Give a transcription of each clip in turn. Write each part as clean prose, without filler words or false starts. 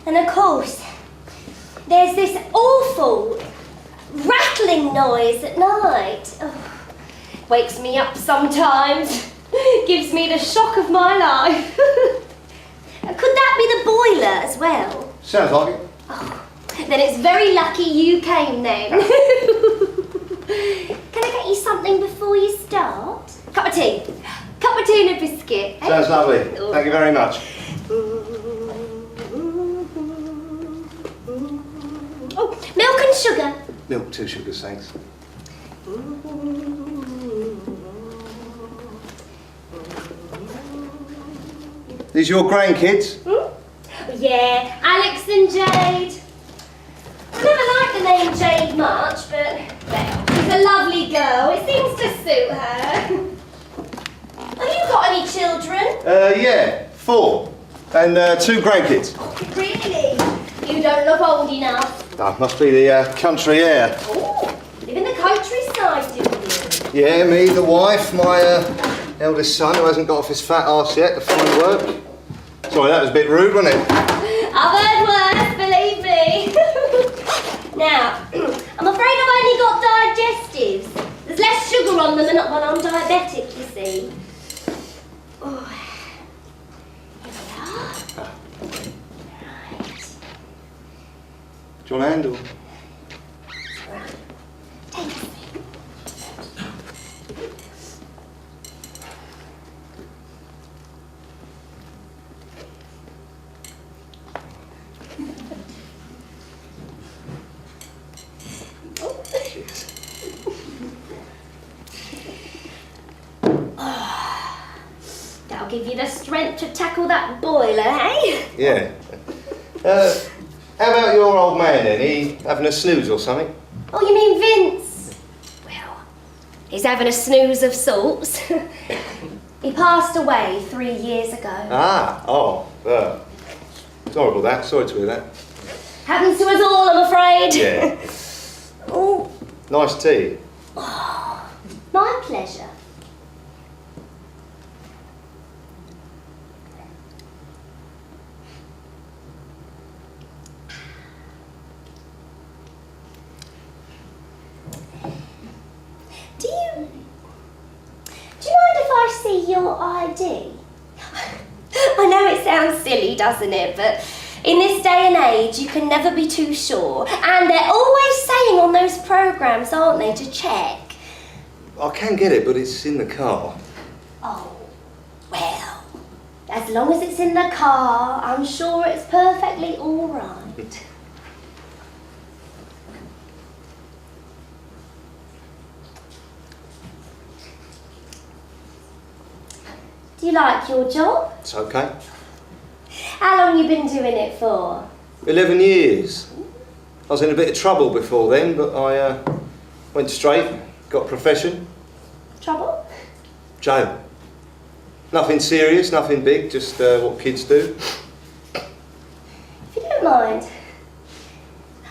And of course, there's this awful rattling noise at night. Oh, wakes me up sometimes, gives me the shock of my life. Could that be the boiler as well? Sounds like it. Oh, then it's very lucky you came then. Can I get you something before you start? Cup of tea. Cup of tea and a biscuit. Eh? Sounds lovely. Thank you very much. Oh, milk and sugar. Milk, 2 sugars, thanks. These your grandkids? Yeah, Alex and Jade. I never liked the name Jade much, but well, she's a lovely girl. It seems to suit her. Have you got any children? Yeah, 4. And 2 grandkids. Oh, really? You don't look old enough. That must be the country air. Oh, live in the countryside, do you? Yeah, me, the wife, my eldest son who hasn't got off his fat arse yet to find work. Sorry, that was a bit rude, wasn't it? I've heard worse, believe me. Now, I'm afraid I've only got digestives. There's less sugar on them than when I'm diabetic, you see. Oh, here we are. Right. Do you want a handle? Right. Take a seat. That'll give you the strength to tackle that boiler, eh? Yeah. How about your old man then? He having a snooze or something? Oh, you mean Vince? Well, he's having a snooze of sorts. He passed away 3 years ago. Ah, oh, it's horrible that. Sorry to hear that. Happens to us all, I'm afraid. Yeah. Oh, Nice tea. my pleasure. Do you mind if I see your ID? I know it sounds silly, doesn't it? But in this day and age, you can never be too sure. And they're always saying on those programmes, aren't they, to check? I can get it, but it's in the car. Oh, well, as long as it's in the car, I'm sure it's perfectly all right. Do you like your job? It's okay. How long you been doing it for? 11 years. I was in a bit of trouble before then, but I went straight, got a profession. Trouble? Jail. Nothing serious, nothing big, just what kids do. If you don't mind,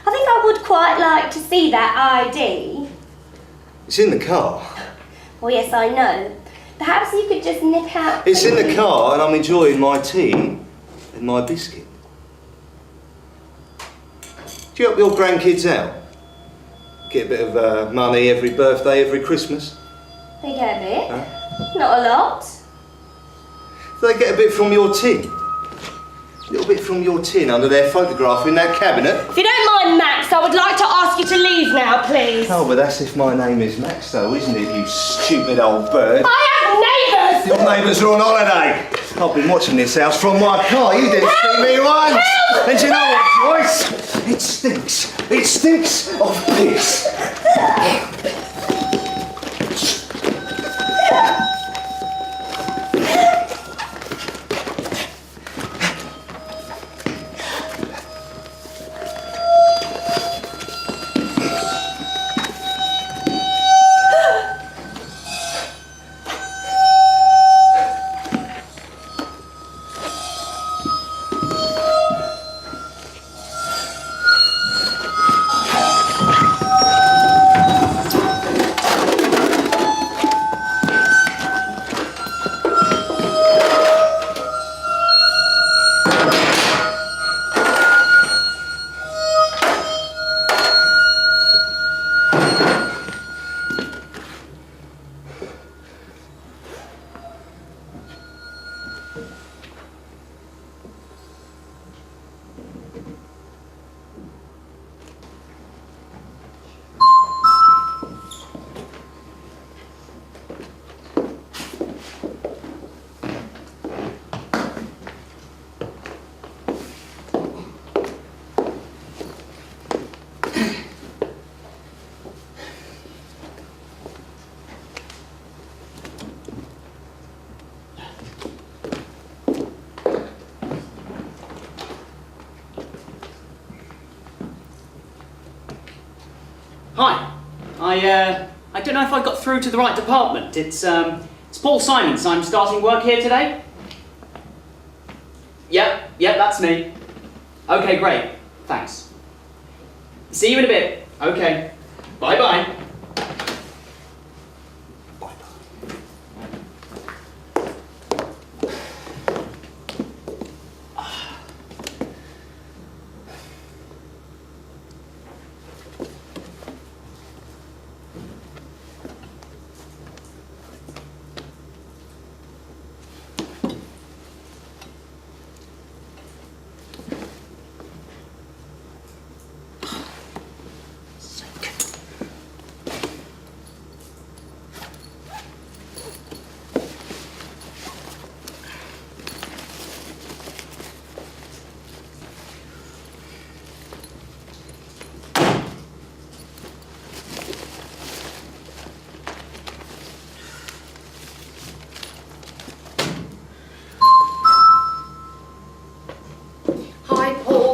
I think I would quite like to see that ID. It's in the car. Well, yes, I know. Perhaps you could just nip out. It's in the car and I'm enjoying my tea and my biscuit. Do you help your grandkids out? Get a bit of money every birthday, every Christmas? They get a bit. Huh? Not a lot. Do they get a bit from your tin? A little bit from your tin under their photograph in that cabinet? If you don't mind, Max, I would like to ask you to leave now, please. Oh, but that's if my name is Max, though, isn't it, you stupid old bird? I have neighbours! Your neighbours are on holiday. I've been watching this house from my car. You didn't see me once. Help! And you know what, Joyce? It stinks. It stinks of piss. Hi. I don't know if I got through to the right department. It's Paul Simons. I'm starting work here today. Yep, that's me. Okay, great. Thanks. See you in a bit. Okay. Bye-bye.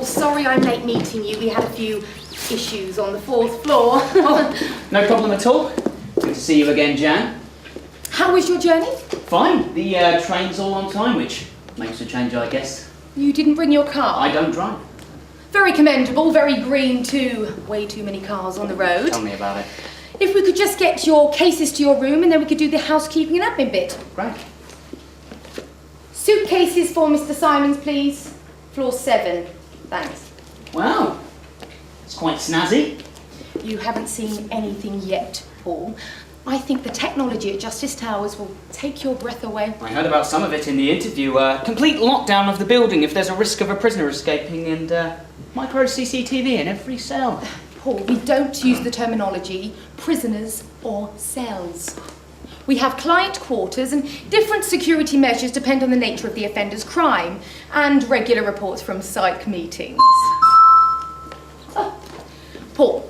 Sorry I'm late meeting you. We had a few issues on the 4th floor. No problem at all. Good to see you again, Jan. How was your journey? Fine. The train's all on time, which makes a change, I guess. You didn't bring your car? I don't drive. Very commendable, very green too. Way too many cars on the road. Tell me about it. If we could just get your cases to your room and then we could do the housekeeping and admin bit. Great. Suitcases for Mr. Simons, please. Floor 7. Thanks. Wow. It's quite snazzy. You haven't seen anything yet, Paul. I think the technology at Justice Towers will take your breath away. I heard about some of it in the interview. Complete lockdown of the building if there's a risk of a prisoner escaping, and micro CCTV in every cell. Paul, we don't use the terminology prisoners or cells. We have client quarters, and different security measures depend on the nature of the offender's crime, and regular reports from psych meetings. Oh, Paul,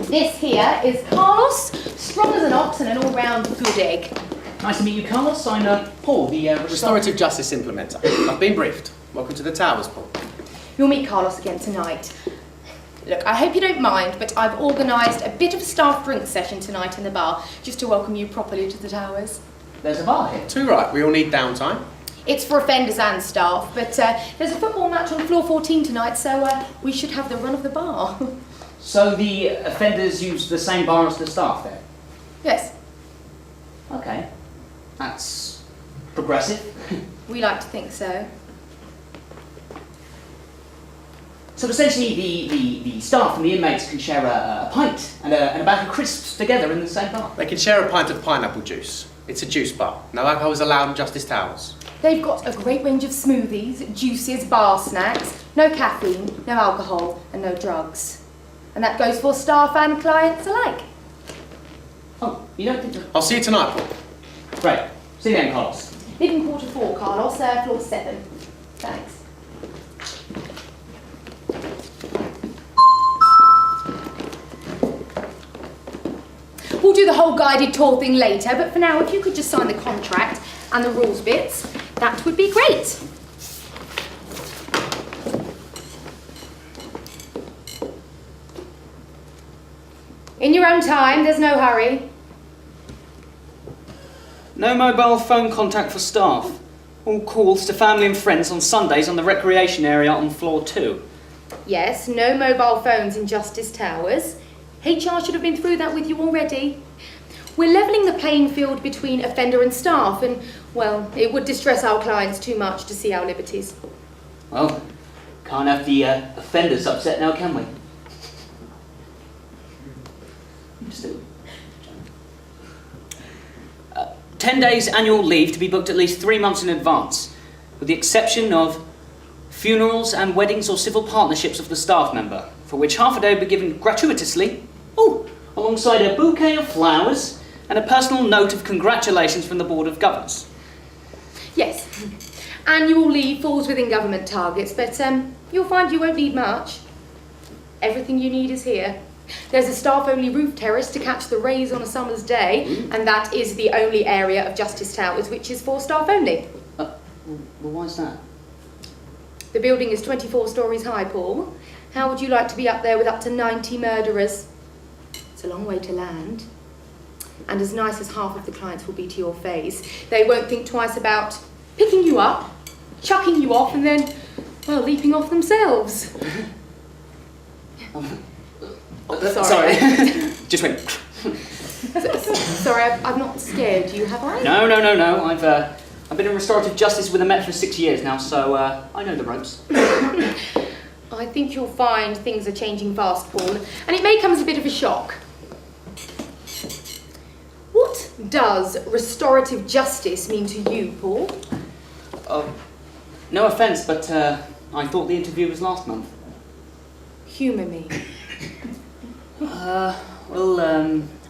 this here is Carlos, strong as an ox and an all-round good egg. Nice to meet you, Carlos. I'm Paul, the Restorative Justice Implementer. I've been briefed. Welcome to the Towers, Paul. You'll meet Carlos again tonight. Look, I hope you don't mind, but I've organised a bit of a staff drink session tonight in the bar, just to welcome you properly to the Towers. There's a bar here. Too right, we all need downtime. It's for offenders and staff, but there's a football match on floor 14 tonight, so we should have the run of the bar. So the offenders use the same bar as the staff there? Yes. Okay. That's progressive. We like to think so. So essentially the staff and the inmates can share a pint and a bag of crisps together in the same bar? They can share a pint of pineapple juice. It's a juice bar. No alcohol is allowed in Justice Towers. They've got a great range of smoothies, juices, bar snacks, no caffeine, no alcohol and no drugs. And that goes for staff and clients alike. Oh, you don't think so? I'll see you tonight, Paul. Great. See you then, Carlos. Leaving quarter 4, Carlos, floor 7. Thanks. We'll do the whole guided tour thing later, but for now, if you could just sign the contract and the rules bits, that would be great. In your own time, there's no hurry. No mobile phone contact for staff. All calls to family and friends on Sundays on the recreation area on floor 2. Yes, no mobile phones in Justice Towers. HR should have been through that with you already. We're levelling the playing field between offender and staff, and, well, it would distress our clients too much to see our liberties. Well, can't have the offenders upset now, can we? 10 days annual leave to be booked at least 3 months in advance, with the exception of funerals and weddings or civil partnerships of the staff member, for which half a day will be given gratuitously, alongside a bouquet of flowers and a personal note of congratulations from the Board of Governors. Yes, annual leave falls within government targets, but you'll find you won't need much. Everything you need is here. There's a staff-only roof terrace to catch the rays on a summer's day, and that is the only area of Justice Towers which is for staff only. Well, why is that? The building is 24 stories high, Paul. How would you like to be up there with up to 90 murderers? It's a long way to land. And as nice as half of the clients will be to your face, they won't think twice about picking you up, chucking you off, and then, well, leaping off themselves. Sorry. Just went. Sorry, I've not scared you, have I? No. I've been in restorative justice with the Met for 6 years now, so I know the ropes. I think you'll find things are changing fast, Paul, and it may come as a bit of a shock. What does restorative justice mean to you, Paul? No offence, but I thought the interview was last month. Humour me.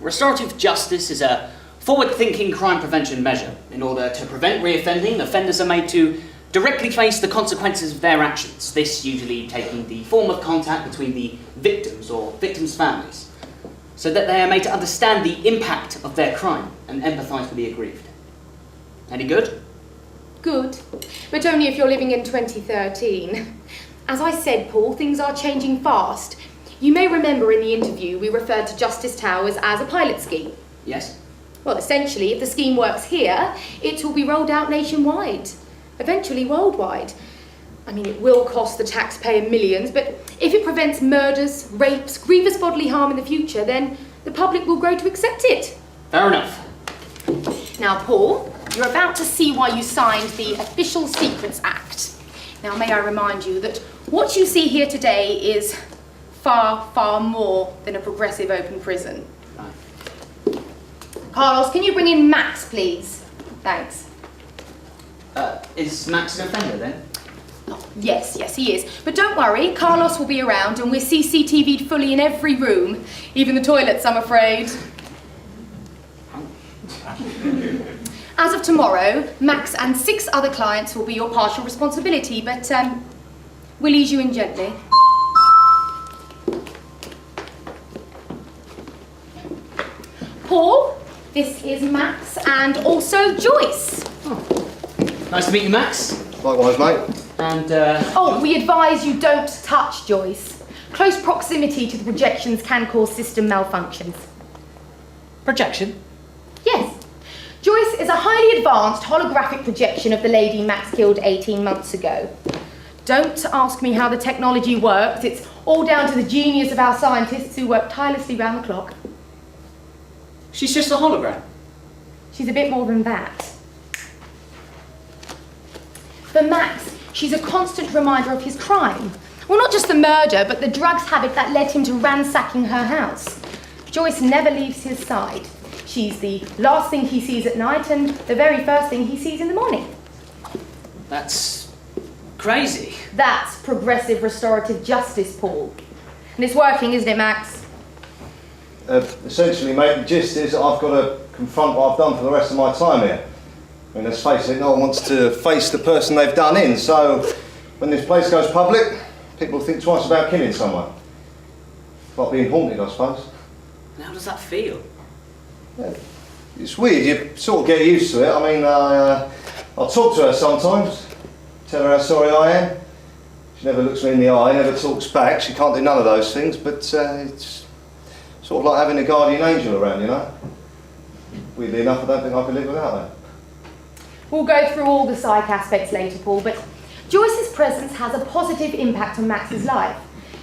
Restorative justice is a forward-thinking crime prevention measure. In order to prevent reoffending, offenders are made to directly face the consequences of their actions, this usually taking the form of contact between the victims or victims' families, so that they are made to understand the impact of their crime and empathise with the aggrieved. Any good? Good, but only if you're living in 2013. As I said, Paul, things are changing fast. You may remember in the interview we referred to Justice Towers as a pilot scheme. Yes? Well, essentially, if the scheme works here, it will be rolled out nationwide, eventually worldwide. I mean, it will cost the taxpayer millions, but if it prevents murders, rapes, grievous bodily harm in the future, then the public will grow to accept it. Fair enough. Now, Paul, you're about to see why you signed the Official Secrets Act. Now, may I remind you that what you see here today is far, far more than a progressive open prison. Right. Carlos, can you bring in Max, please? Thanks. Is Max an offender then? Oh, yes, he is. But don't worry, Carlos will be around and we're CCTV'd fully in every room, even the toilets, I'm afraid. As of tomorrow, Max and 6 other clients will be your partial responsibility, but we'll ease you in gently. Paul, this is Max and also Joyce. Nice to meet you, Max. Likewise, mate. And, Oh, we advise you don't touch Joyce. Close proximity to the projections can cause system malfunctions. projection? Yes. Joyce is a highly advanced holographic projection of the lady Max killed 18 months ago. Don't ask me how the technology works. It's all down to the genius of our scientists who work tirelessly round the clock. She's just a hologram. She's a bit more than that. For Max, she's a constant reminder of his crime. Well, not just the murder, but the drugs habit that led him to ransacking her house. Joyce never leaves his side. She's the last thing he sees at night and the very first thing he sees in the morning. That's crazy. That's progressive restorative justice, Paul. And it's working, isn't it, Max? Essentially, mate, the gist is that I've got to confront what I've done for the rest of my time here. I mean, let's face it, no one wants to face the person they've done in, so when this place goes public, people think twice about killing someone. It's like being haunted, I suppose. And how does that feel? Yeah. It's weird, you sort of get used to it. I mean, I'll talk to her sometimes, tell her how sorry I am. She never looks me in the eye, never talks back. She can't do none of those things, but it's sort of like having a guardian angel around, you know? Weirdly enough, I don't think I could live without her. We'll go through all the psych aspects later, Paul, but Joyce's presence has a positive impact on Max's life.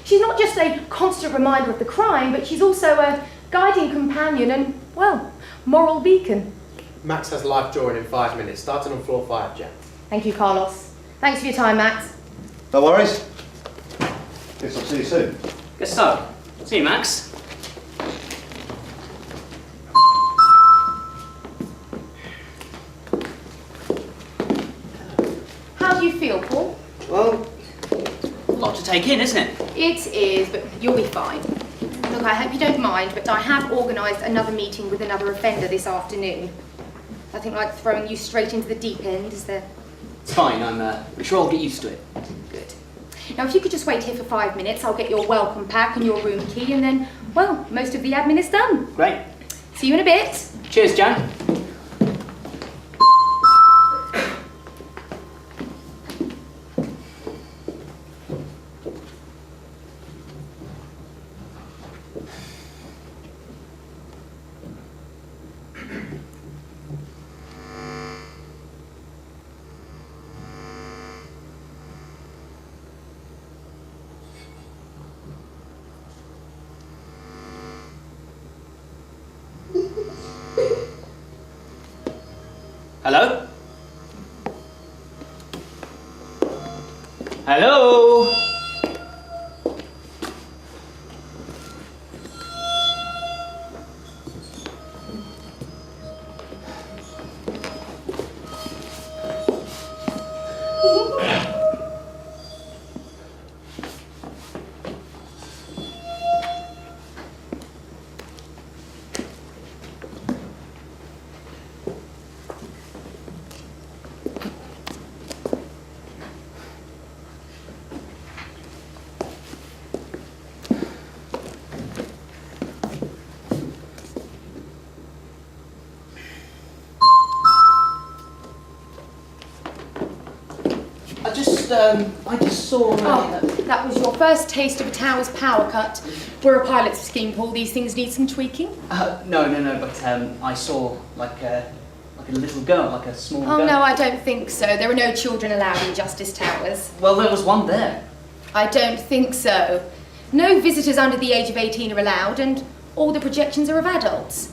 She's not just a constant reminder of the crime, but she's also a guiding companion and, well, moral beacon. Max has live drawing in 5 minutes, starting on floor 5, Jack. Thank you, Carlos. Thanks for your time, Max. No worries. Guess I'll see you soon. Guess so. See you, Max. How do you feel, Paul? Well, a lot to take in, isn't it? It is, but you'll be fine. Look, I hope you don't mind, but I have organised another meeting with another offender this afternoon. Nothing like throwing you straight into the deep end, is there? It's fine, I'm sure I'll get used to it. Good. Now, if you could just wait here for 5 minutes, I'll get your welcome pack and your room key, and then, well, most of the admin is done. Great. See you in a bit. Cheers, Jan. Hello? Hello? I just saw... That was your first taste of a tower's power cut. We're a pilot's scheme, Paul. These things need some tweaking. No, but I saw like a little girl, like a small girl. Oh, no, I don't think so. There are no children allowed in Justice Towers. Well, there was one there. I don't think so. No visitors under the age of 18 are allowed, and all the projections are of adults.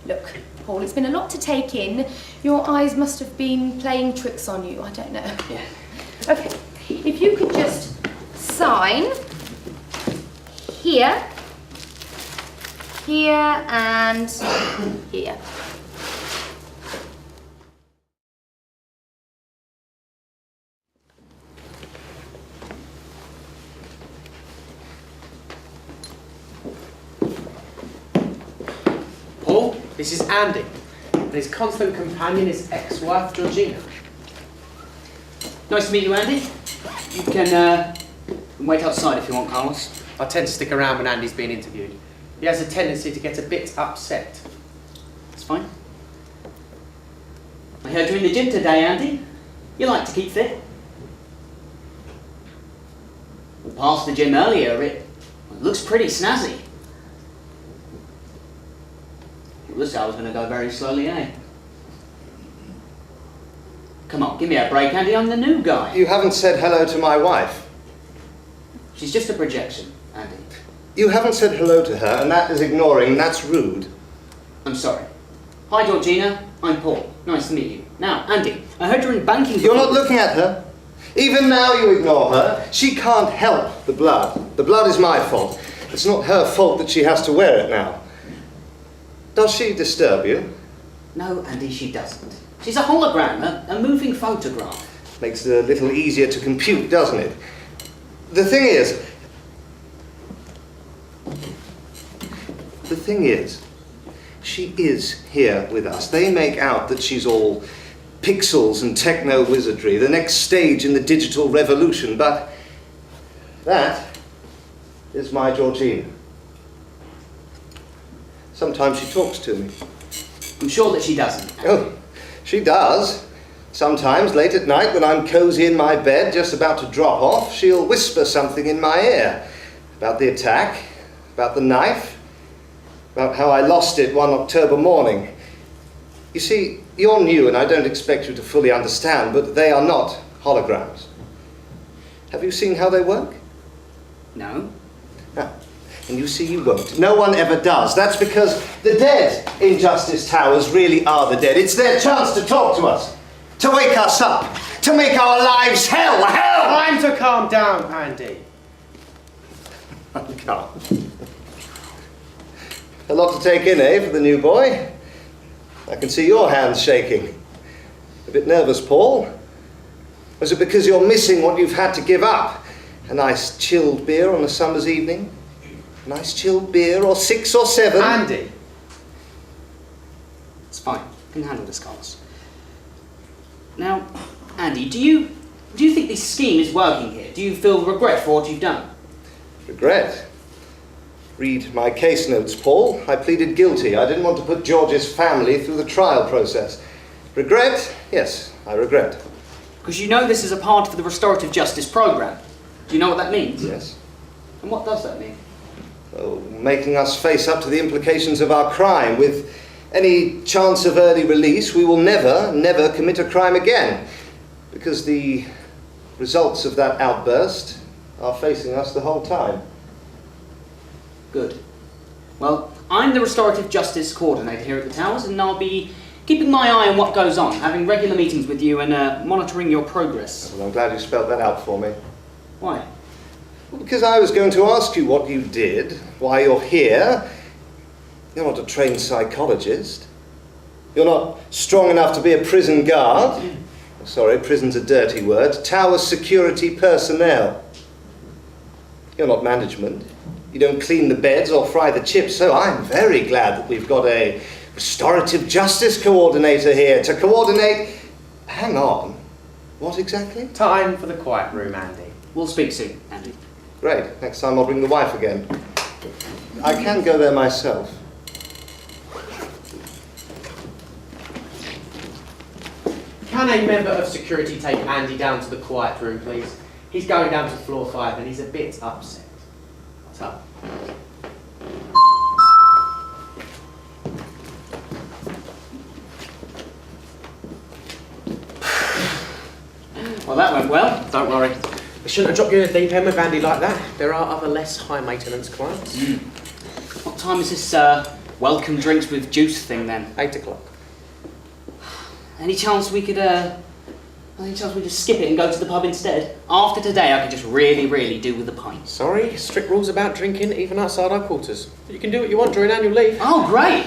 Look, Paul, it's been a lot to take in. Your eyes must have been playing tricks on you. I don't know. Yeah. Okay, if you could just sign here, here, and here. Paul, this is Andy, and his constant companion is ex-wife Georgina. Nice to meet you, Andy. You can wait outside if you want, Carlos. I tend to stick around when Andy's being interviewed. He has a tendency to get a bit upset. That's fine. I heard you in the gym today, Andy. You like to keep fit. We passed the gym earlier. It looks pretty snazzy. It looks like I was going to go very slowly, eh? Come on, give me a break, Andy. I'm the new guy. You haven't said hello to my wife. She's just a projection, Andy. You haven't said hello to her, and that is ignoring, and that's rude. I'm sorry. Hi, Georgina. I'm Paul. Nice to meet you. Now, Andy, I heard you're in banking... You're not looking at her. Even now you ignore her. She can't help the blood. The blood is my fault. It's not her fault that she has to wear it now. Does she disturb you? No, Andy, she doesn't. She's a hologram, a moving photograph. Makes it a little easier to compute, doesn't it? The thing is, she is here with us. They make out that she's all pixels and techno-wizardry, the next stage in the digital revolution, but that is my Georgina. Sometimes she talks to me. I'm sure that she doesn't. Oh, she does. Sometimes, late at night, when I'm cosy in my bed, just about to drop off, she'll whisper something in my ear. About the attack, about the knife, about how I lost it one October morning. You see, you're new and I don't expect you to fully understand, but they are not holograms. Have you seen how they work? No. Ah, and you see you won't. No one ever does. That's because the dead in Justice Towers really are the dead. It's their chance to talk to us, to wake us up, to make our lives hell. Time to calm down, Andy. I can't. A lot to take in, eh, for the new boy? I can see your hands shaking. A bit nervous, Paul? Was it because you're missing what you've had to give up? A nice chilled beer on a summer's evening? A nice chilled beer, or 6 or 7? Andy! It's fine. I can handle this, Carlos. Now, Andy, do you think this scheme is working here? Do you feel regret for what you've done? Regret? Read my case notes, Paul. I pleaded guilty. I didn't want to put George's family through the trial process. Regret? Yes, I regret. Because you know this is a part of the restorative justice program. Do you know what that means? Yes. And what does that mean? Oh, making us face up to the implications of our crime. With any chance of early release, we will never commit a crime again. Because the results of that outburst are facing us the whole time. Good. Well, I'm the restorative justice coordinator here at the Towers, and I'll be keeping my eye on what goes on, having regular meetings with you and monitoring your progress. Well, I'm glad you spelled that out for me. Why? Well, because I was going to ask you what you did, why you're here. You're not a trained psychologist. You're not strong enough to be a prison guard. Sorry, prison's a dirty word. Tower security personnel. You're not management. You don't clean the beds or fry the chips, so I'm very glad that we've got a restorative justice coordinator here to coordinate... Hang on. What exactly? Time for the quiet room, Andy. We'll speak soon, Andy. Great. Next time I'll bring the wife again. I can go there myself. Can a member of security take Andy down to the quiet room, please? He's going down to floor 5 and he's a bit upset. What's up? Well, that went well. Don't worry. We shouldn't have dropped you in the deep end with Andy like that. There are other less high-maintenance clients. What time is this welcome drinks with juice thing then? 8 o'clock. Any chance we could skip it and go to the pub instead? After today, I could just really do with a pint. Sorry, strict rules about drinking even outside our quarters. You can do what you want during annual leave. Oh, great.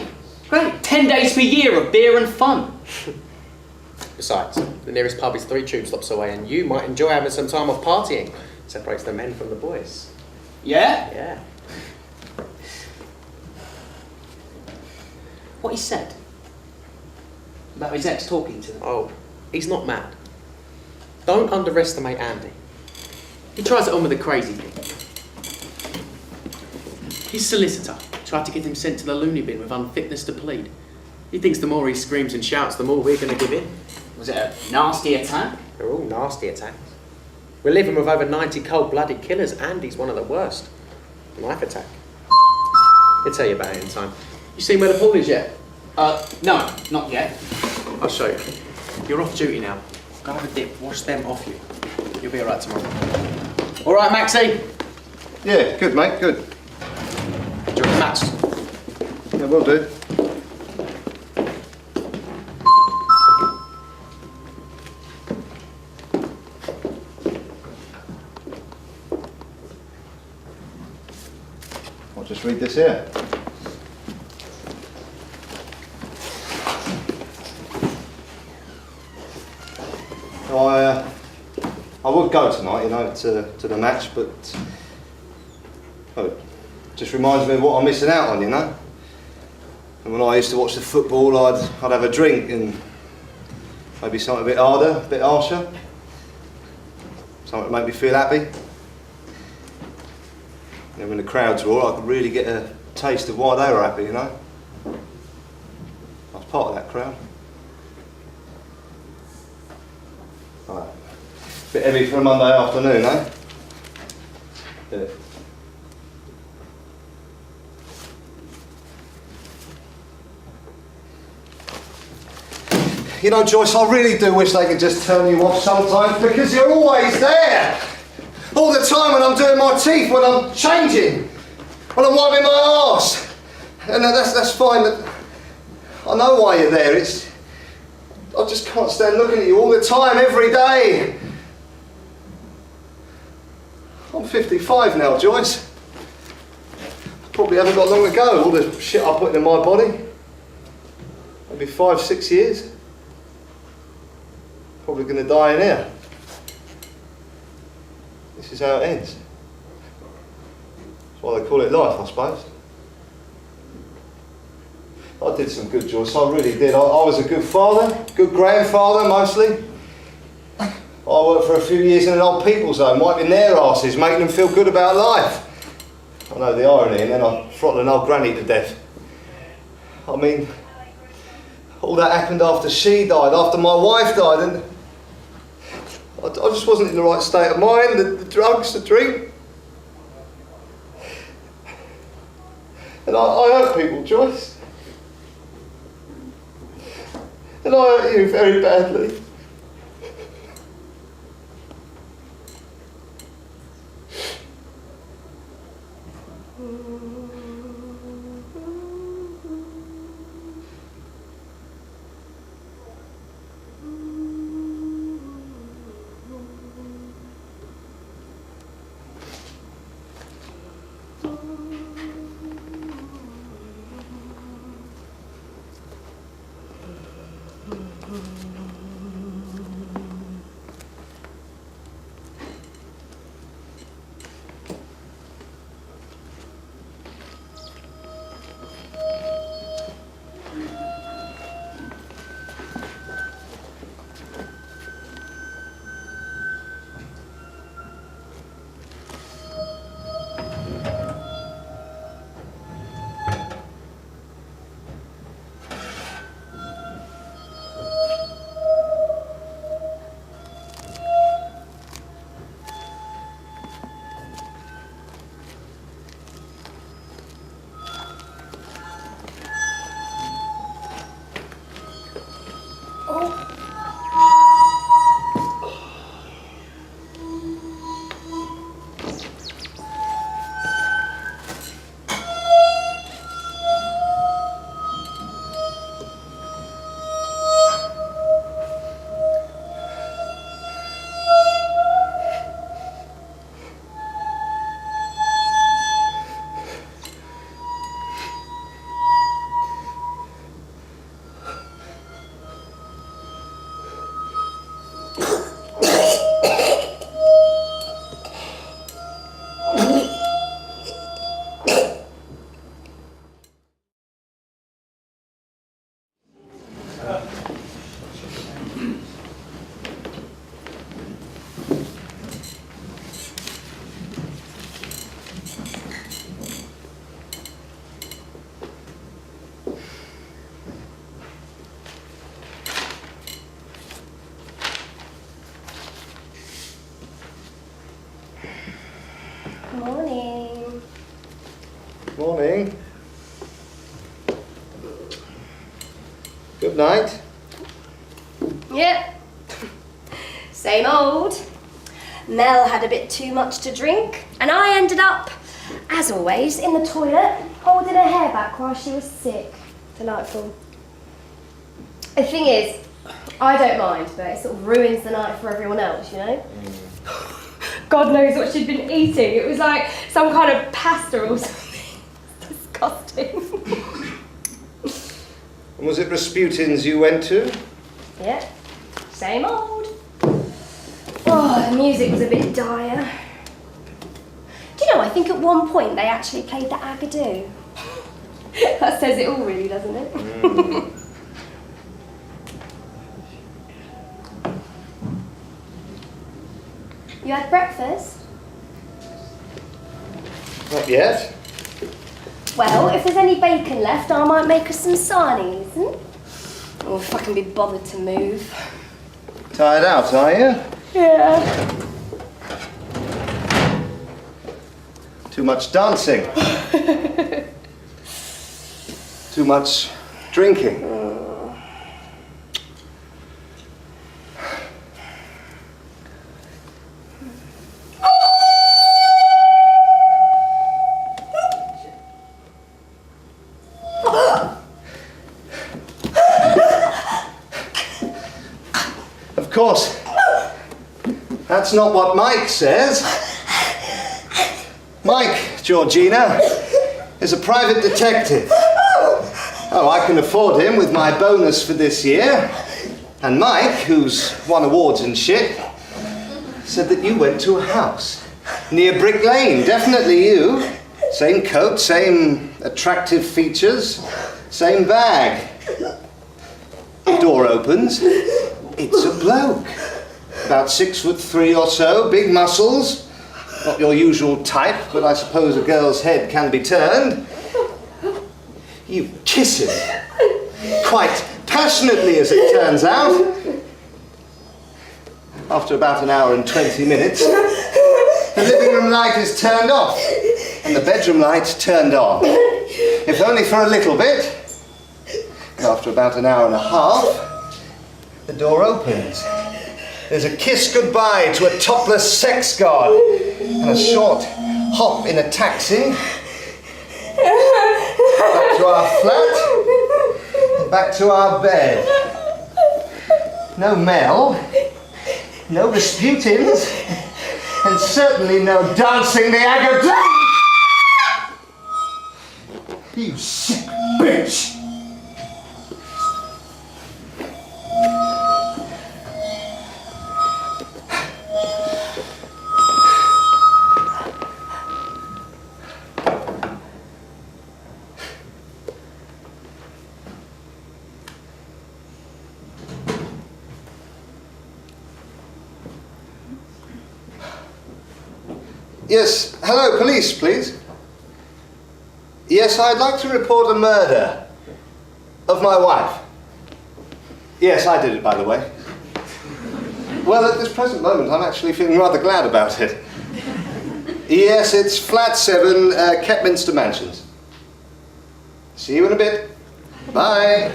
10 days per year of beer and fun. Besides, the nearest pub is 3 tube stops away and you might enjoy having some time off partying. Separates the men from the boys. Yeah? Yeah. What he said? About his ex talking to them? Oh, he's not mad. Don't underestimate Andy. He tries it on with a crazy thing. His solicitor tried to get him sent to the loony bin with unfitness to plead. He thinks the more he screams and shouts, the more we're going to give in. Was it a nasty attack? They're all nasty attacks. We're living with over 90 cold-blooded killers. Andy's one of the worst. Knife attack. I'll tell you about it in time. You seen where the pool is yet? No, not yet. I'll show you. You're off duty now. Go have a dip, wash them off you. You'll be alright tomorrow. Alright, Maxie? Yeah, good, mate, good. Do you want the match? Yeah, will do. I'll just read this here. I would go tonight, you know, to the match, but it just reminds me of what I'm missing out on, you know. And when I used to watch the football, I'd have a drink and maybe something a bit harder, a bit harsher, something to make me feel happy. And when the crowds were all, I could really get a taste of why they were happy, you know. I was part of that crowd. Right. Bit heavy for a Monday afternoon, eh? Yeah. You know, Joyce, I really do wish they could just turn you off sometimes because you're always there. All the time when I'm doing my teeth, when I'm changing, when I'm wiping my arse. And that's fine. I know why you're there. I just can't stand looking at you all the time, every day. I'm 55 now, Joyce. Probably haven't got long to go. All the shit I put in my body. Maybe 5-6 years. Probably going to die in here. This is how it ends. That's why they call it life, I suppose. I did some good, Joyce, I really did. I was a good father, good grandfather mostly. I worked for a few years in an old people's home, wiping their asses, making them feel good about life. I know the irony, and then I throttled an old granny to death. I mean, all that happened after she died, after my wife died, and I just wasn't in the right state of mind, the drugs, the drink. And I hurt people, Joyce. And I hurt you very badly. Good night. Yep. Same old. Mel had a bit too much to drink, and I ended up, as always, in the toilet, holding her hair back while she was sick. Delightful. The thing is, I don't mind, but it sort of ruins the night for everyone else, you know? God knows what she'd been eating. It was like some kind of pasta or something. Disgusting. And was it Rasputin's you went to? Yeah, same old. Oh, the music was a bit dire. Do you know, I think at one point they actually played the Agadoo. That says it all really, doesn't it? You had breakfast? Not yet. Well, if there's any bacon left, I might make us some sarnies, Oh, if I can be bothered to move. Tired out, are you? Yeah. Too much dancing. Too much drinking. Of course. That's not what Mike says. Mike, Georgina, is a private detective. Oh, I can afford him with my bonus for this year. And Mike, who's won awards and shit, said that you went to a house near Brick Lane. Definitely you. Same coat, same attractive features, same bag. The door opens. It's a bloke. About 6'3" or so, big muscles. Not your usual type, but I suppose a girl's head can be turned. You kiss him. Quite passionately, as it turns out. After about an hour and 20 minutes, the living room light is turned off and the bedroom light turned on. If only for a little bit. And after about an hour and a half, the door opens. There's a kiss goodbye to a topless sex god and a short hop in a taxi. Back to our flat and back to our bed. No Mel, no Rasputins, and certainly no dancing the Agadoo! You sick bitch! Yes, hello, police, please. Yes, I'd like to report a murder of my wife. Yes, I did it, by the way. Well, at this present moment, I'm actually feeling rather glad about it. Yes, it's flat 7, Kepminster Mansions. See you in a bit. Bye.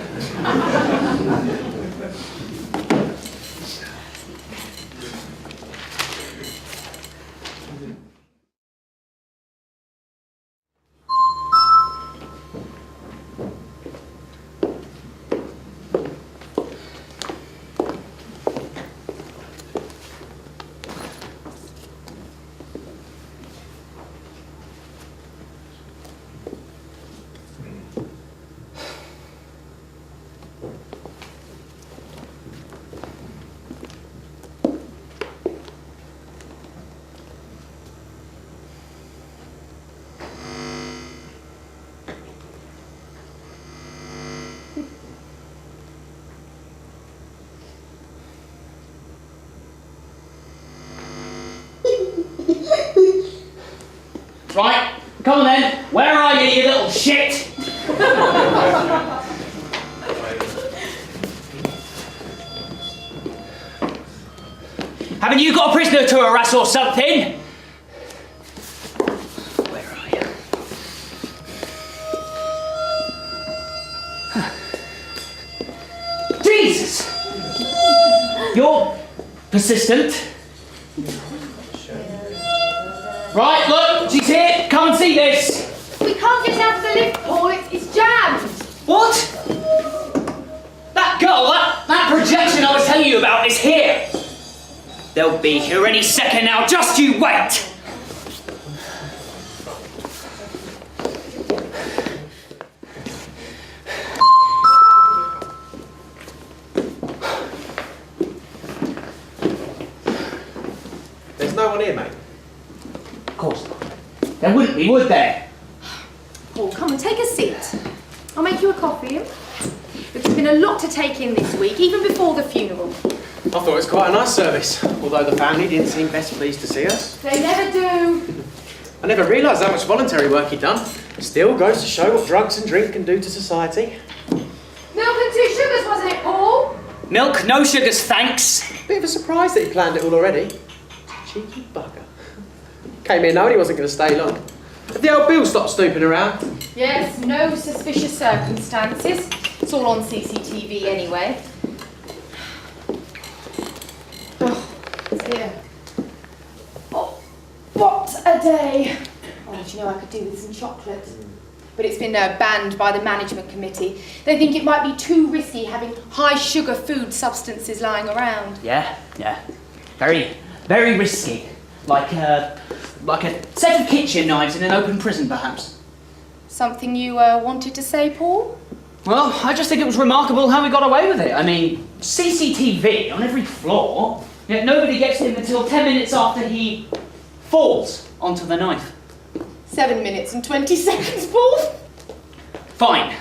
Right, come on then. Where are you, you little shit? Haven't you got a prisoner to harass or something? Where are you? You're persistent. Right, look, she's here. Come and see this. We can't get out of the lift, Paul. It's jammed. What? That girl, that projection I was telling you about is here. They'll be here any second now. Just you wait. There's no one here, mate. Of course not. There wouldn't be, would there? Paul, come and take a seat. I'll make you a coffee. There's been a lot to take in this week, even before the funeral. I thought it was quite a nice service, although the family didn't seem best pleased to see us. They never do. I never realised how much voluntary work he'd done. Still goes to show what drugs and drink can do to society. Milk and 2 sugars, wasn't it, Paul? Milk, no sugars, thanks. Bit of a surprise that he planned it all already. Cheeky bugger. Came here knowing he wasn't going to stay long. Have the old Bill stopped snooping around? Yes, no suspicious circumstances. It's all on CCTV anyway. Oh, it's here. Oh, what a day. Oh, do you know, I could do with some chocolate. But it's been banned by the management committee. They think it might be too risky having high sugar food substances lying around. Yeah. Very, very risky. Like a set of kitchen knives in an open prison, perhaps. Something you wanted to say, Paul? Well, I just think it was remarkable how we got away with it. I mean, CCTV on every floor, yet nobody gets him until 10 minutes after he falls onto the knife. 7 minutes and 20 seconds, Paul. Fine.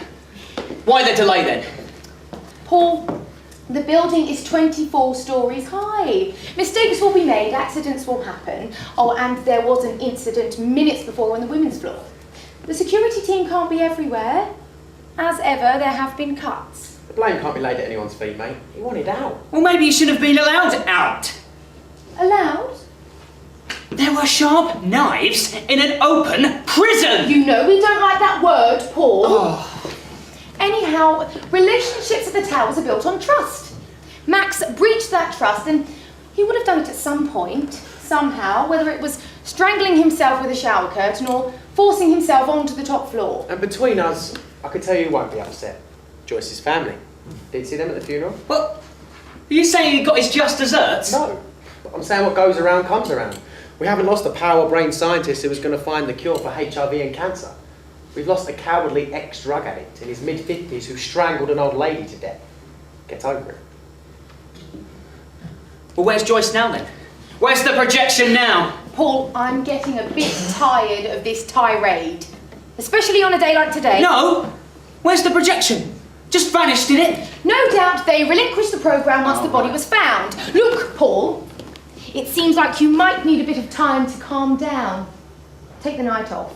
Why the delay then? Paul, the building is 24 stories high. Mistakes will be made, accidents will happen. Oh, and there was an incident minutes before on the women's floor. The security team can't be everywhere. As ever, there have been cuts. The blame can't be laid at anyone's feet, mate. He wanted out. Well, maybe he should have been allowed out. Allowed? There were sharp knives in an open prison! You know we don't like that word, Paul. Oh. Anyhow, relationships at the towers are built on trust. Max breached that trust and he would have done it at some point, somehow, whether it was strangling himself with a shower curtain or forcing himself onto the top floor. And between us, I can tell you won't be upset. Joyce's family. Did you see them at the funeral? Well, are you saying he got his just desserts? No. I'm saying what goes around comes around. We haven't lost a power brain scientist who was going to find the cure for HIV and cancer. We've lost a cowardly ex-drug addict in his mid-50s who strangled an old lady to death. Get over it. Well, where's Joyce now then? Where's the projection now? Paul, I'm getting a bit tired of this tirade. Especially on a day like today. No! Where's the projection? Just vanished, did it? No doubt they relinquished the programme once the body was found. Look, Paul, it seems like you might need a bit of time to calm down. Take the night off.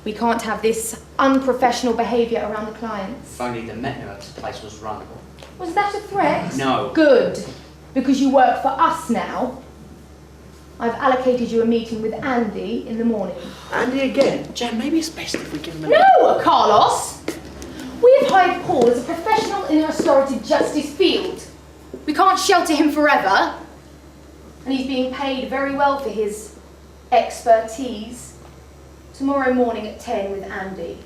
We can't have this unprofessional behaviour around the clients. If only the Metner's place was run. Was that a threat? No. Good, because you work for us now. I've allocated you a meeting with Andy in the morning. Andy again? Jan, maybe it's best if we give him a... No, Carlos! We have hired Paul as a professional in the restorative justice field. We can't shelter him forever. And he's being paid very well for his expertise. Tomorrow morning at 10 with Andy.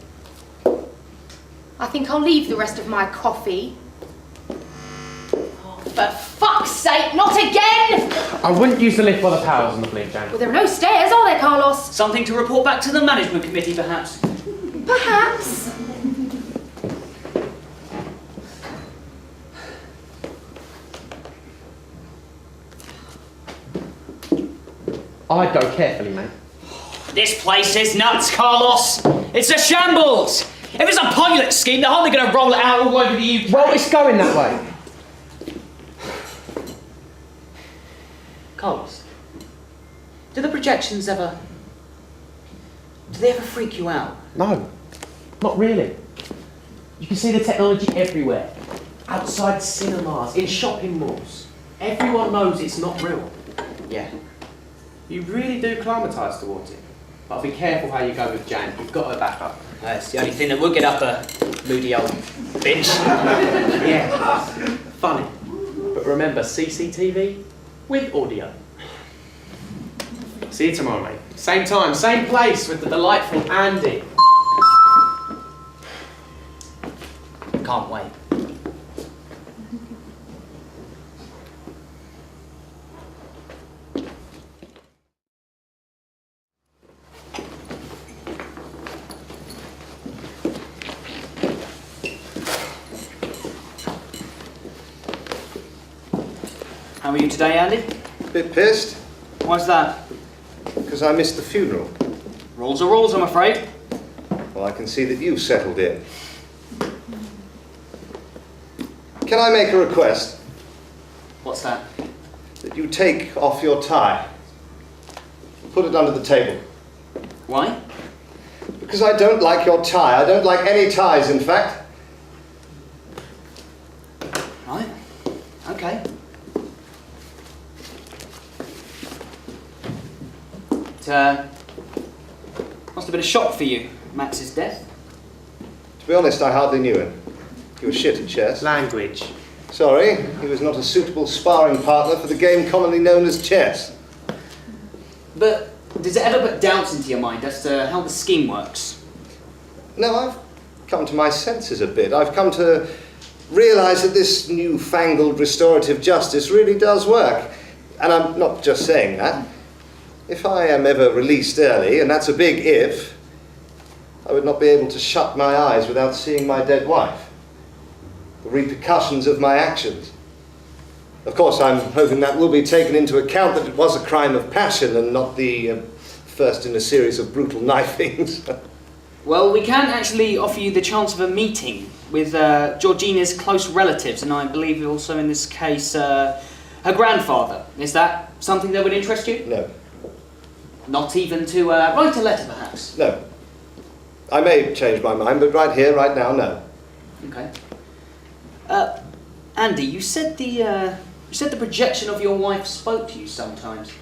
I think I'll leave the rest of my coffee. Oh, for fuck's sake, not again! I wouldn't use the lift while the power's on the blink, Jan. Well, there are no stairs, are there, Carlos? Something to report back to the management committee, perhaps? Perhaps. I'd go carefully, mate. This place is nuts, Carlos! It's a shambles! If it's a pilot scheme, they're hardly going to roll it out all over the UK. Well, it's going that way. Carlos, do the projections ever... do they ever freak you out? No, not really. You can see the technology everywhere. Outside cinemas, in shopping malls. Everyone knows it's not real. Yeah. You really do climatise towards it. But be careful how you go with Jan. You've got her back up. That's the only thing that would get up a moody old bitch. Yeah. Funny, but remember, CCTV with audio. See you tomorrow, mate. Same time, same place with the delightful Andy. Can't wait. How are you today, Andy? Bit pissed, Why's that? because I missed the funeral. Rules are rules, I'm afraid. Well, I can see that you've settled in. Can I make a request? What's that? That you take off your tie. Put it under the table. Why? Because I don't like your tie. I don't like any ties, in fact. Right. Okay. It must have been a shock for you, Max's death. To be honest, I hardly knew him. He was shit at chess. Language. Sorry, he was not a suitable sparring partner for the game commonly known as chess. But does it ever put doubts into your mind as to how the scheme works? No, I've come to my senses a bit. I've come to realise that this newfangled restorative justice really does work. And I'm not just saying that. If I am ever released early, and that's a big if, I would not be able to shut my eyes without seeing my dead wife. The repercussions of my actions. Of course, I'm hoping that will be taken into account, that it was a crime of passion and not the first in a series of brutal knifings. Well, we can actually offer you the chance of a meeting with Georgina's close relatives, and I believe also in this case her grandfather. Is that something that would interest you? No. Not even to write a letter, perhaps? No. I may change my mind, but right here, right now, no. Okay. Andy, you said the projection of your wife spoke to you sometimes.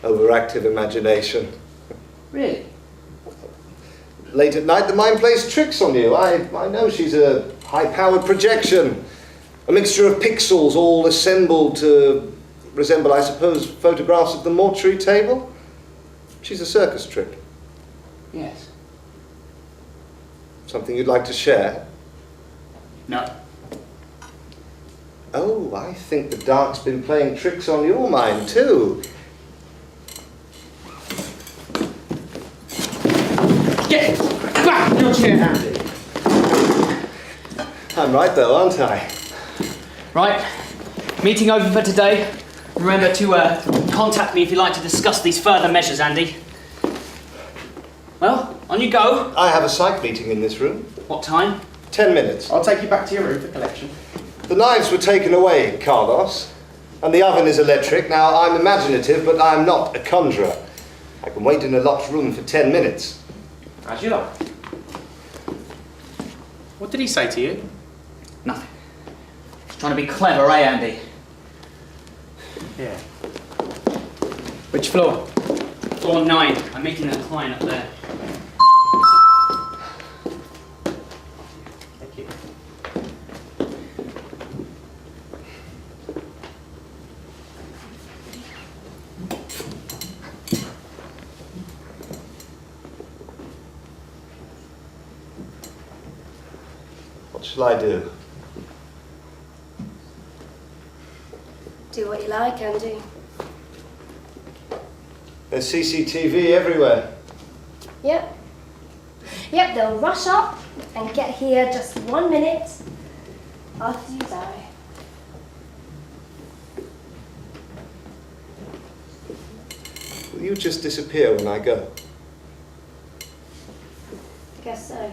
Overactive imagination. Really? Late at night, the mind plays tricks on you. I know she's a high-powered projection. A mixture of pixels all assembled to resemble, I suppose, photographs of the mortuary table. She's a circus trick. Yes. Something you'd like to share? No. Oh, I think the dark's been playing tricks on your mind, too. Get back in your chair, Andy. I'm right, though, aren't I? Right. Meeting over for today. Remember to contact me if you'd like to discuss these further measures, Andy. Well, on you go. I have a psych meeting in this room. What time? 10 minutes. I'll take you back to your room for collection. The knives were taken away, Carlos, and the oven is electric. Now, I'm imaginative, but I'm not a conjurer. I can wait in a locked room for 10 minutes. As you like. What did he say to you? Nothing. Just trying to be clever, eh, Andy? Yeah. Which floor? Floor 9. I'm meeting a client up there. Thank you. What shall I do? Do what you like, Andy. There's CCTV everywhere. Yep. Yep, they'll rush up and get here just 1 minute after you die. Will you just disappear when I go? I guess so.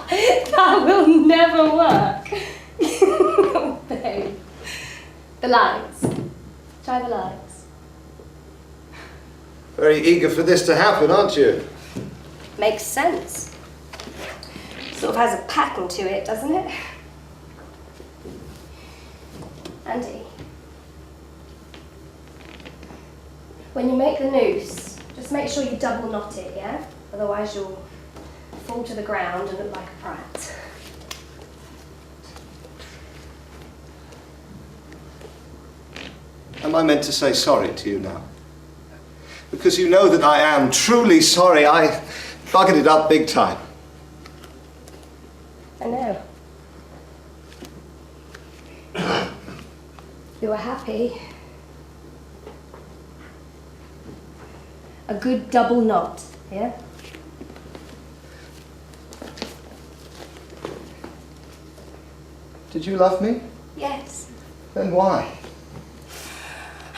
That will never work. Oh, babe. The lights. Try the lights. Very eager for this to happen, aren't you? Makes sense. Sort of has a pattern to it, doesn't it? Andy. When you make the noose, just make sure you double knot it, yeah? Otherwise you'll fall to the ground and look like a prat. Am I meant to say sorry to you now? Because you know that I am truly sorry. I buggered it up big time. I know. You were happy. A good double knot, yeah? Did you love me? Yes. Then why?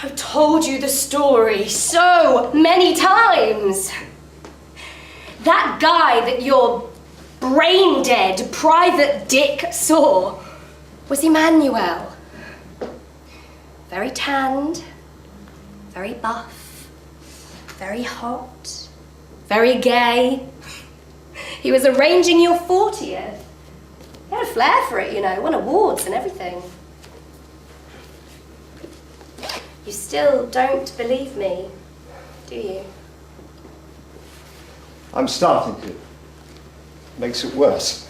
I've told you the story so many times. That guy that your brain-dead private dick saw was Emmanuel. Very tanned, very buff, very hot, very gay. He was arranging your 40th. He had a flair for it, you know, won awards and everything. You still don't believe me, do you? I'm starting to. Makes it worse.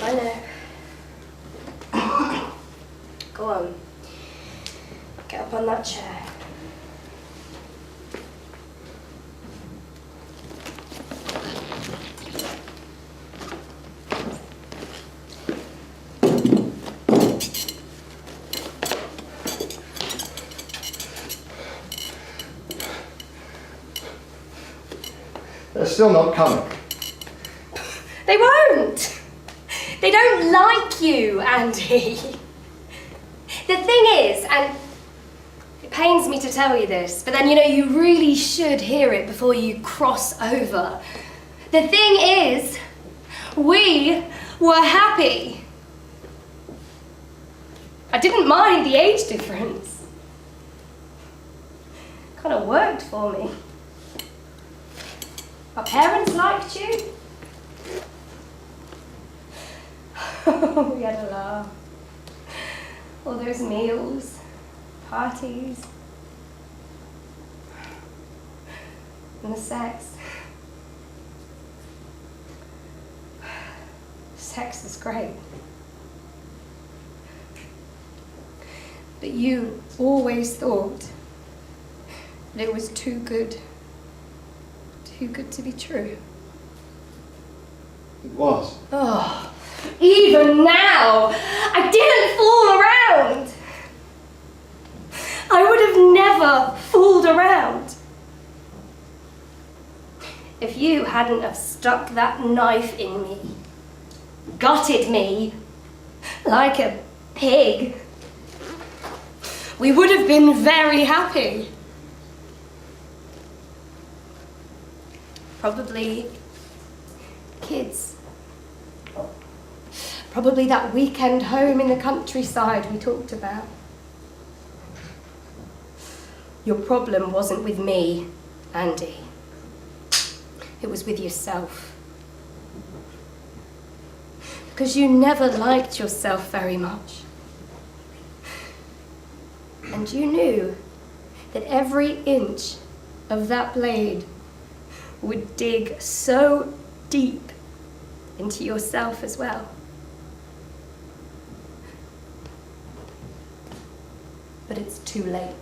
I know. Go on. Get up on that chair. They're still not coming. They won't. They don't like you, Andy. The thing is, and it pains me to tell you this, but then, you know, you really should hear it before you cross over. The thing is, we were happy. I didn't mind the age difference. Kind of worked for me. Our parents liked you. We had a laugh. All those meals, parties, and the sex. Sex is great. But you always thought that it was too good to be true. It was. Oh, even now, I didn't fool around. I would have never fooled around. If you hadn't have stuck that knife in me, gutted me like a pig, we would have been very happy. Probably kids. Probably that weekend home in the countryside we talked about. Your problem wasn't with me, Andy. It was with yourself. Because you never liked yourself very much. And you knew that every inch of that blade would dig so deep into yourself as well. But it's too late.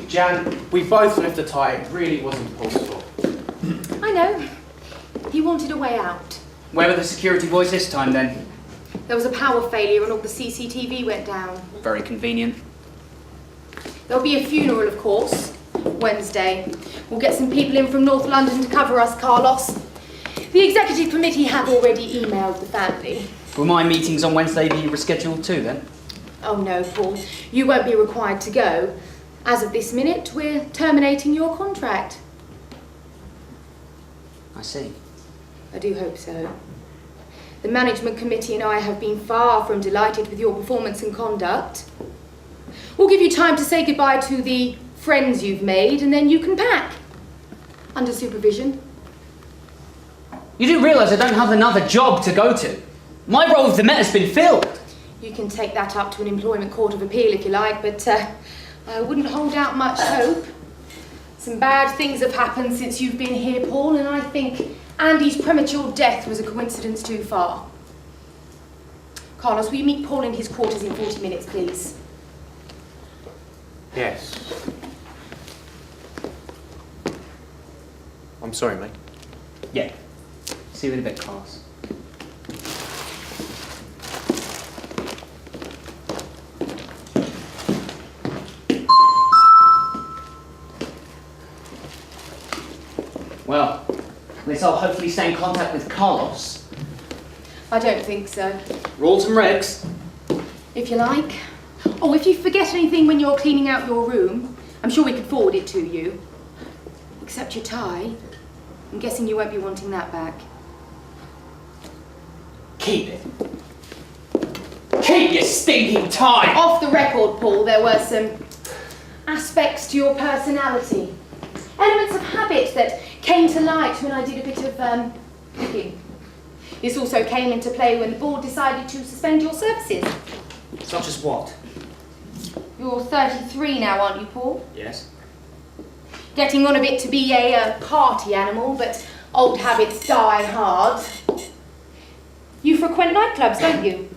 Jan, we both left the tie. It really wasn't possible. know. He wanted a way out. Where were the security boys this time then? There was a power failure and all the CCTV went down. Very convenient. There'll be a funeral, of course, Wednesday. We'll get some people in from North London to cover us, Carlos. The executive committee have already emailed the family. Will my meetings on Wednesday be rescheduled too then? Oh no, Paul. You won't be required to go. As of this minute, we're terminating your contract. I see. I do hope so. The management committee and I have been far from delighted with your performance and conduct. We'll give you time to say goodbye to the friends you've made, and then you can pack. Under supervision. You do realise I don't have another job to go to. My role with the Met has been filled. You can take that up to an employment court of appeal if you like, but I wouldn't hold out much hope. Some bad things have happened since you've been here, Paul, and I think Andy's premature death was a coincidence too far. Carlos, will you meet Paul in his quarters in 40 minutes, please? Yes. I'm sorry, mate. Yeah. See you in a bit, Carlos. Well, at least I'll hopefully stay in contact with Carlos. I don't think so. Rules and regs. If you like. Oh, if you forget anything when you're cleaning out your room, I'm sure we could forward it to you. Except your tie. I'm guessing you won't be wanting that back. Keep it. Keep your stinking tie! Off the record, Paul, there were some aspects to your personality. Elements of habit that came to light when I did a bit of cooking. This also came into play when the board decided to suspend your services. Such as what? You're 33 now, aren't you, Paul? Yes. Getting on a bit to be a party animal, but old habits die hard. You frequent nightclubs, don't you?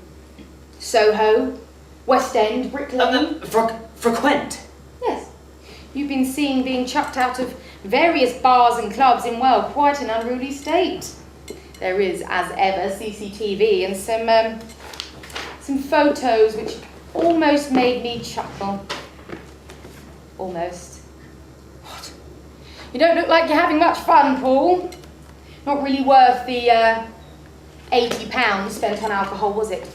Soho, West End, Brick Lane. Frequent? Yes. You've been seen being chucked out of various bars and clubs in, well, quite an unruly state. There is, as ever, CCTV and some photos which almost made me chuckle. Almost. What? You don't look like you're having much fun, Paul. Not really worth the £80 spent on alcohol, was it?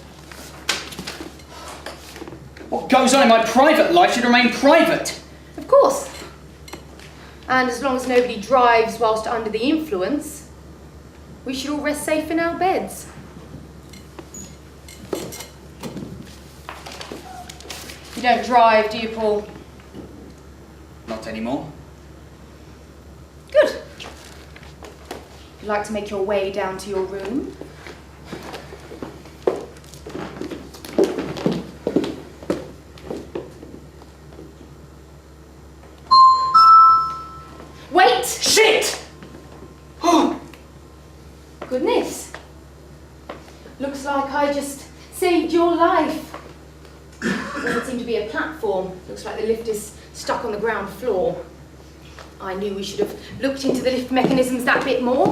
What goes on in my private life should remain private. Of course. And as long as nobody drives whilst under the influence, we should all rest safe in our beds. You don't drive, do you, Paul? Not anymore. Good. You'd like to make your way down to your room? Wait! Shit! Goodness. Looks like I just saved your life. Doesn't seem to be a platform. Looks like the lift is stuck on the ground floor. I knew we should have looked into the lift mechanisms that bit more.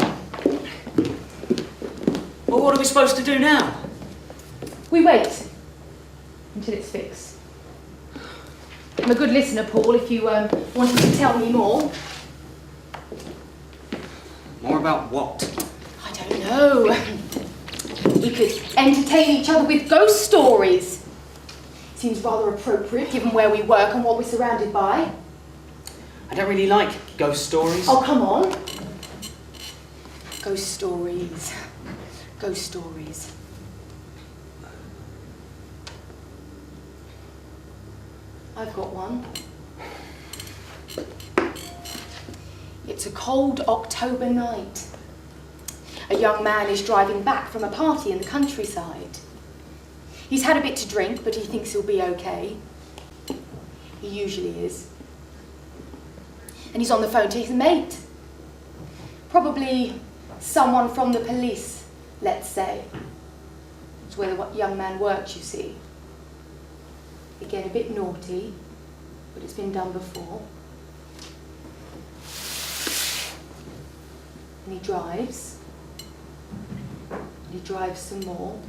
Well, what are we supposed to do now? We wait until it's fixed. I'm a good listener, Paul, if you wanted to tell me more. More about what? I don't know. We could entertain each other with ghost stories. Seems rather appropriate given where we work and what we're surrounded by. I don't really like ghost stories. Oh, come on. Ghost stories. Ghost stories. I've got one. It's a cold October night. A young man is driving back from a party in the countryside. He's had a bit to drink, but he thinks he'll be okay. He usually is. And he's on the phone to his mate. Probably someone from the police, let's say. It's where the young man works, you see. Again, a bit naughty, but it's been done before. And he drives. And he drives some more.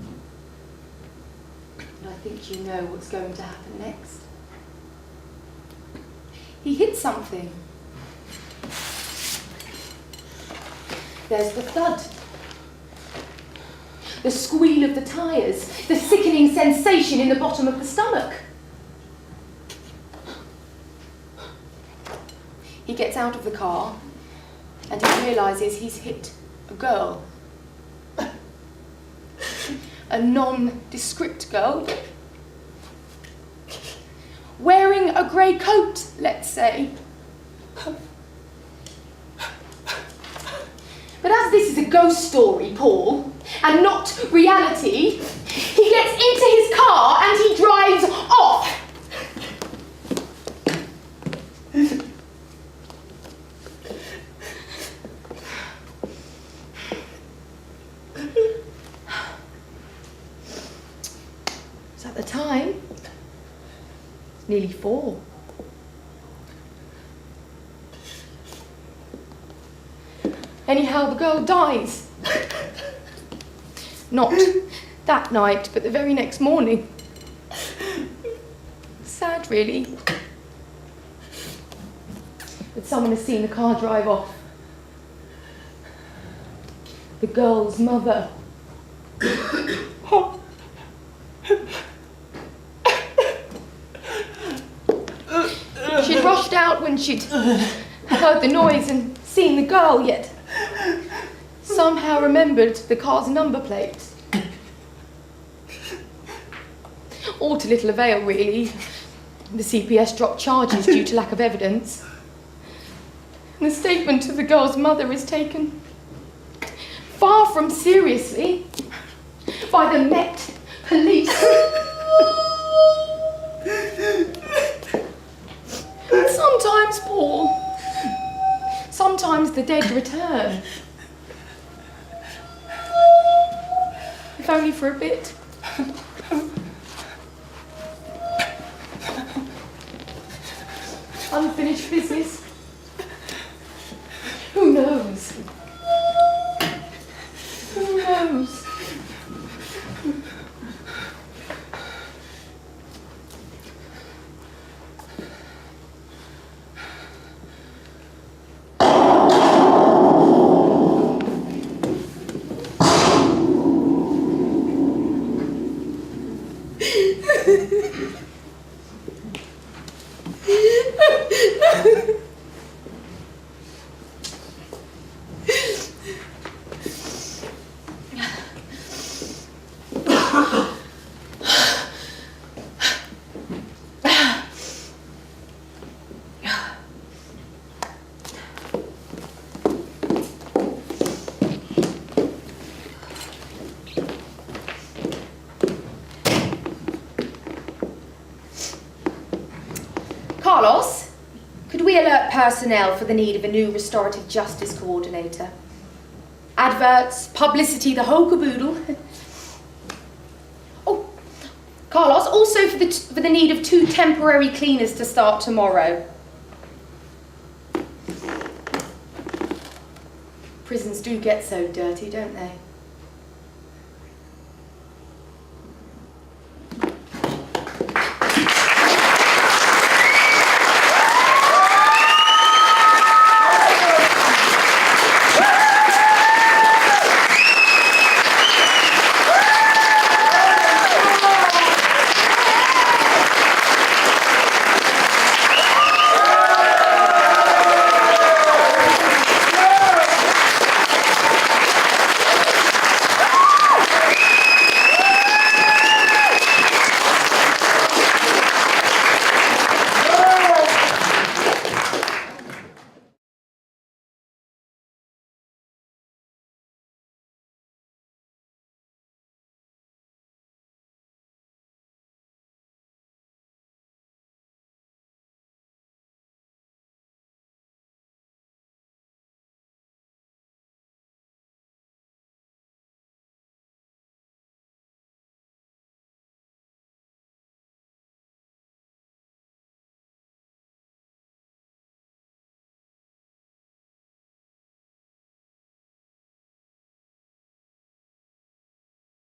And I think you know what's going to happen next. He hits something. There's the thud. The squeal of the tyres. The sickening sensation in the bottom of the stomach. He gets out of the car and he realises he's hit a girl. A nondescript girl. Wearing a grey coat, let's say. But as this is a ghost story, Paul, and not reality, he gets into his car and he drives off. So at the time, it's nearly 4. Anyhow, the girl dies. Not that night, but the very next morning. Sad, really. But someone has seen the car drive off. The girl's mother. She'd rushed out when she'd heard the noise and seen the girl, yet somehow remembered the car's number plate. All to little avail, really. The CPS dropped charges due to lack of evidence. And the statement of the girl's mother is taken far from seriously by the Met Police. Sometimes, Paul, sometimes the dead return. If only for a bit. Unfinished business. Who knows? Who knows? Carlos, could we alert personnel for the need of a new restorative justice coordinator? Adverts, publicity, the whole caboodle. Oh, Carlos, also for the need of 2 temporary cleaners to start tomorrow. Prisons do get so dirty, don't they?